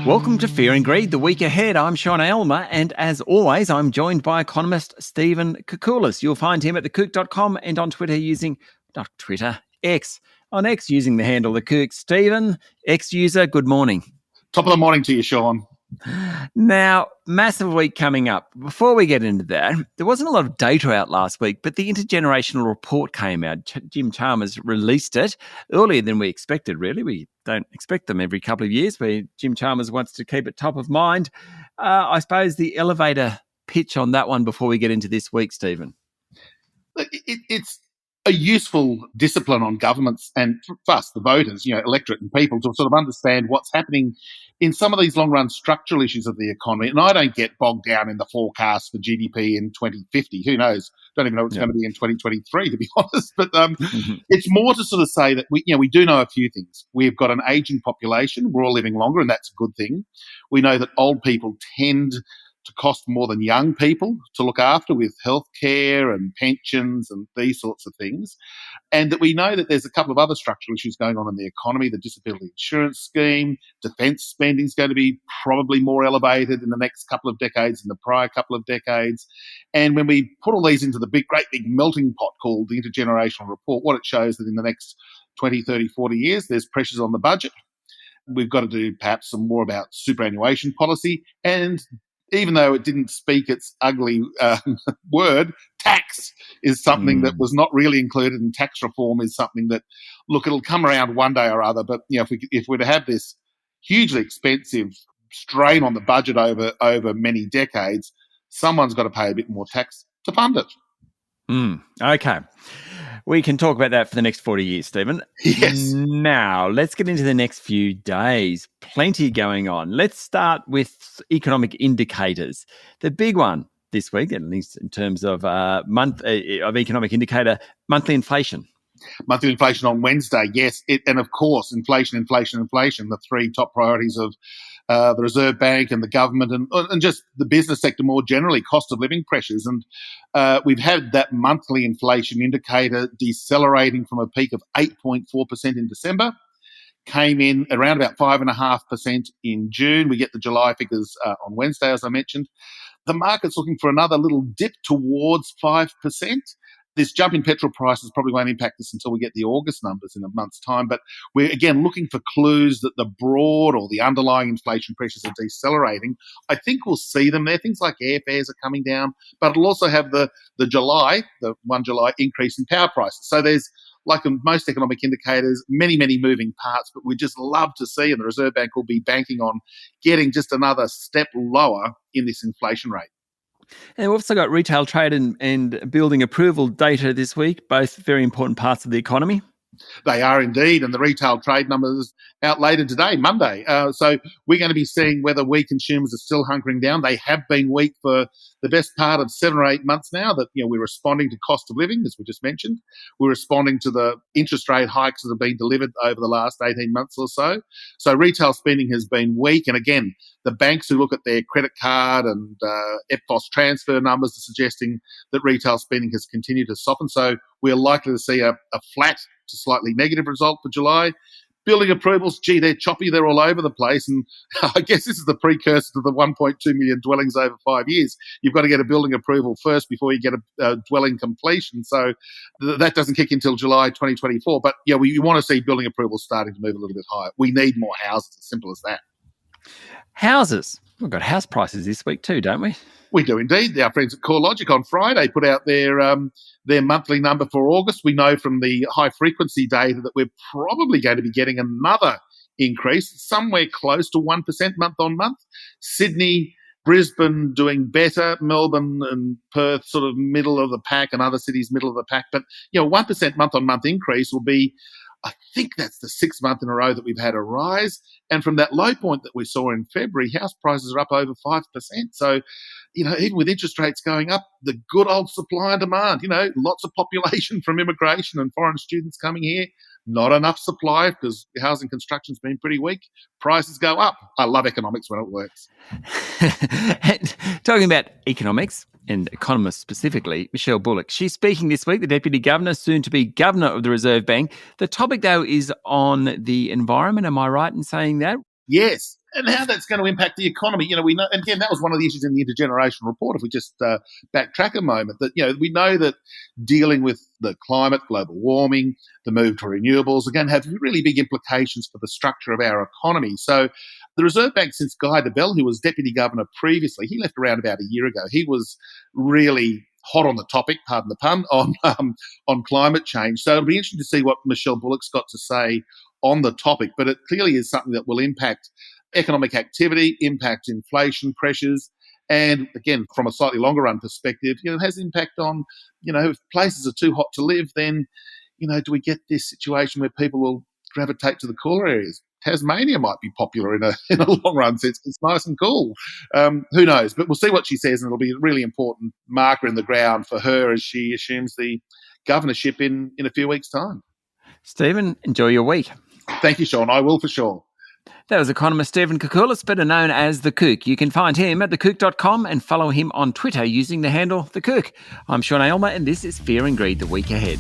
Welcome to Fear and Greed, the week ahead. I'm Sean Aylmer, and as always, I'm joined by economist Stephen Koukoulas. You'll find him at thekook.com and on Twitter X. On X using the handle The Kook. Stephen, X user, good morning. Top of the morning to you, Sean. Now, massive week coming up. Before we get into that, there wasn't a lot of data out last week, but the intergenerational report came out. Jim Chalmers released it earlier than we expected, really. We don't expect them every couple of years, but Jim Chalmers wants to keep it top of mind. I suppose the elevator pitch on that one before we get into this week, Stephen. It's a useful discipline on governments and for us, the voters, electorate and people, to sort of understand what's happening in some of these long-run structural issues of the economy. And I don't get bogged down in the forecast for GDP in 2050. Who knows? Don't even know what's going to be in 2023, to be honest. But it's more to sort of say that we do know a few things. We've got an aging population. We're all living longer, and that's a good thing. We know that old people tend to cost more than young people to look after with healthcare and pensions and these sorts of things. And that we know that there's a couple of other structural issues going on in the economy. The disability insurance scheme, defence spending is going to be probably more elevated in the next couple of decades than the prior couple of decades. And when we put all these into the great big melting pot called the Intergenerational Report, what it shows that in the next 20, 30, 40 years, there's pressures on the budget. We've got to do perhaps some more about superannuation policy, and even though it didn't speak its ugly word, tax is something that was not really included, and tax reform is something that, look, it'll come around one day or other. But if we're to have this hugely expensive strain on the budget over many decades, someone's got to pay a bit more tax to fund it. Okay. We can talk about that for the next 40 years, Stephen. Yes. Now, let's get into the next few days. Plenty going on. Let's start with economic indicators. The big one this week, at least in terms of of economic indicator, monthly inflation. Monthly inflation on Wednesday, yes. And of course, inflation, the three top priorities of the Reserve Bank and the government and just the business sector more generally, cost of living pressures. And we've had that monthly inflation indicator decelerating from a peak of 8.4% in December, came in around about 5.5% in June. We get the July figures on Wednesday, as I mentioned. The market's looking for another little dip towards 5%. This jump in petrol prices probably won't impact us until we get the August numbers in a month's time. But we're, again, looking for clues that the broad or the underlying inflation pressures are decelerating. I think we'll see them there. Things like airfares are coming down, but it'll also have the 1 July increase in power prices. So there's, like in most economic indicators, many, many moving parts, but we just love to see, and the Reserve Bank will be banking on getting just another step lower in this inflation rate. And we've also got retail trade and building approval data this week, both very important parts of the economy. They are indeed, and the retail trade numbers out later today, Monday. So we're going to be seeing whether we consumers are still hunkering down. They have been weak for the best part of 7 or 8 months now. That we're responding to cost of living, as we just mentioned. We're responding to the interest rate hikes that have been delivered over the last 18 months or so. So retail spending has been weak, and again, the banks who look at their credit card and EFTPOS transfer numbers are suggesting that retail spending has continued to soften. So we're likely to see a flat to slightly negative result for July. Building approvals, they're choppy, they're all over the place. And I guess this is the precursor to the 1.2 million dwellings over 5 years. You've got to get a building approval first before you get a dwelling completion. So that doesn't kick in until July 2024. But we want to see building approvals starting to move a little bit higher. We need more houses, as simple as that. Houses. We've got house prices this week too, don't we? We do indeed. Our friends at CoreLogic on Friday put out their monthly number for August. We know from the high frequency data that we're probably going to be getting another increase, somewhere close to 1% month on month. Sydney, Brisbane doing better, Melbourne and Perth sort of middle of the pack, and other cities middle of the pack. But 1% month on month increase will be, I think that's the 6th month in a row that we've had a rise. And from that low point that we saw in February, house prices are up over 5%. So, even with interest rates going up, the good old supply and demand, lots of population from immigration and foreign students coming here, not enough supply because housing construction's been pretty weak. Prices go up. I love economics when it works. Talking about economics and economists specifically, Michelle Bullock, she's speaking this week, the Deputy Governor, soon to be Governor of the Reserve Bank. The topic, though, is on the environment. Am I right in saying that? Yes. and how that's going to impact the economy. We know, and again, that was one of the issues in the intergenerational report. If we just backtrack a moment, that we know that dealing with the climate, global warming, the move to renewables, again, have really big implications for the structure of our economy. So the Reserve Bank, since Guy Debelle, who was Deputy Governor previously, he left around about a year ago. He was really hot on the topic, pardon the pun, on climate change. So it'll be interesting to see what Michelle Bullock's got to say on the topic. But it clearly is something that will impact economic activity, impact inflation pressures, and again, from a slightly longer run perspective, it has impact on, if places are too hot to live, then, do we get this situation where people will gravitate to the cooler areas? Tasmania might be popular in a long run since it's nice and cool. Who knows? But we'll see what she says, and it'll be a really important marker in the ground for her as she assumes the governorship in a few weeks' time. Stephen, enjoy your week. Thank you, Sean. I will for sure. That was economist Stephen Koukoulas, better known as The Kook. You can find him at thekook.com and follow him on Twitter using the handle The Kook. I'm Sean Aylmer, and this is Fear and Greed, the week ahead.